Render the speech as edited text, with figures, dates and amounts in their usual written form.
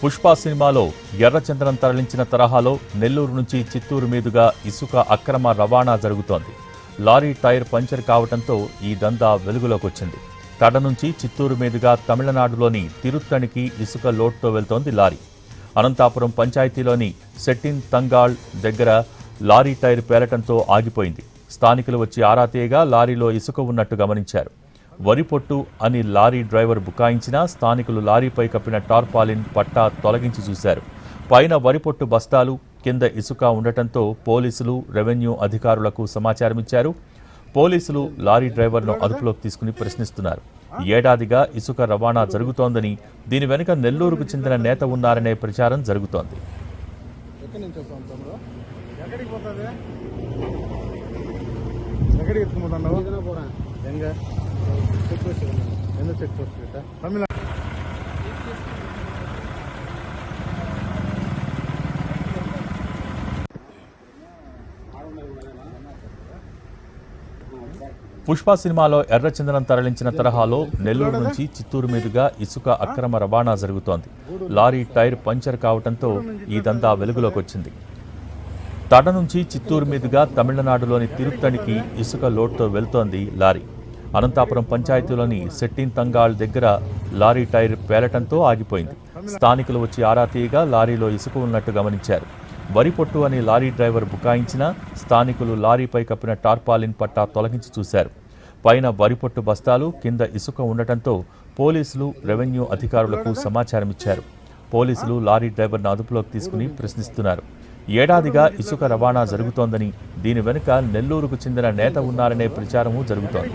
పుష్ప సినిమాలో ఎర్రచందనం తరలించిన తరహాలో నెల్లూరు నుంచి చిత్తూరు మీదుగా ఇసుక అక్రమ రవాణా జరుగుతోంది. లారీ టైర్ పంచర్ కావడంతో ఈ దందా వెలుగులోకి వచ్చింది. తడ నుంచి చిత్తూరు మీదుగా తమిళనాడులోని తిరుత్తణికి ఇసుక లోడ్తో వెళ్తోంది లారీ. అనంతాపురం పంచాయతీలోని సెట్టిన్ తంగాళ్ దగ్గర లారీ టైర్ పేలటంతో ఆగిపోయింది. స్థానికులు వచ్చి ఆరా తీయగా లారీలో ఇసుక ఉన్నట్టు గమనించారు. వరి పొట్టు అని లారీ డ్రైవర్ బుకాయించినా స్థానికులు లారీపై కప్పిన టార్పాలిన్ పట్టా తొలగించి చూశారు. పైన వరి పొట్టు బస్తాలు, కింద ఇసుక ఉండటంతో పోలీసులు, రెవెన్యూ అధికారులకు సమాచారం ఇచ్చారు. పోలీసులు లారీ డ్రైవర్ను అదుపులోకి తీసుకుని ప్రశ్నిస్తున్నారు. ఏడాదిగా ఇసుక రవాణా జరుగుతోందని, దీని వెనుక నెల్లూరుకు చెందిన నేత ఉన్నారనే ప్రచారం జరుగుతోంది. పుష్ప సినిమాలో ఎర్రచందనం తరలించిన తరహాలో నెల్లూరు నుంచి చిత్తూరు మీదుగా ఇసుక అక్రమ రవాణా జరుగుతోంది. లారీ టైర్ పంచర్ కావడంతో ఈ దందా వెలుగులోకి వచ్చింది. తడ నుంచి చిత్తూరు మీదుగా తమిళనాడులోని తిరుత్తణికి ఇసుక లోడ్తో వెళ్తోంది లారీ. అనంతాపురం పంచాయతీలోని సెట్టిన్ తంగాళ్ దగ్గర లారీ టైర్ పేలటంతో ఆగిపోయింది. స్థానికులు వచ్చి ఆరా తీయగా లారీలో ఇసుక ఉన్నట్టు గమనించారు. వరి పొట్టు అని లారీ డ్రైవర్ బుకాయించినా స్థానికులు లారీపై కప్పిన టార్పాలిన్ పట్టా తొలగించి చూశారు. పైన వరి పొట్టు బస్తాలు, కింద ఇసుక ఉండటంతో పోలీసులు, రెవెన్యూ అధికారులకు సమాచారం ఇచ్చారు. పోలీసులు లారీ డ్రైవర్ను అదుపులోకి తీసుకుని ప్రశ్నిస్తున్నారు. ఏడాదిగా ఇసుక రవాణా జరుగుతోందని, దీని వెనుక నెల్లూరుకు చెందిన నేత ఉన్నారనే ప్రచారమూ జరుగుతోంది.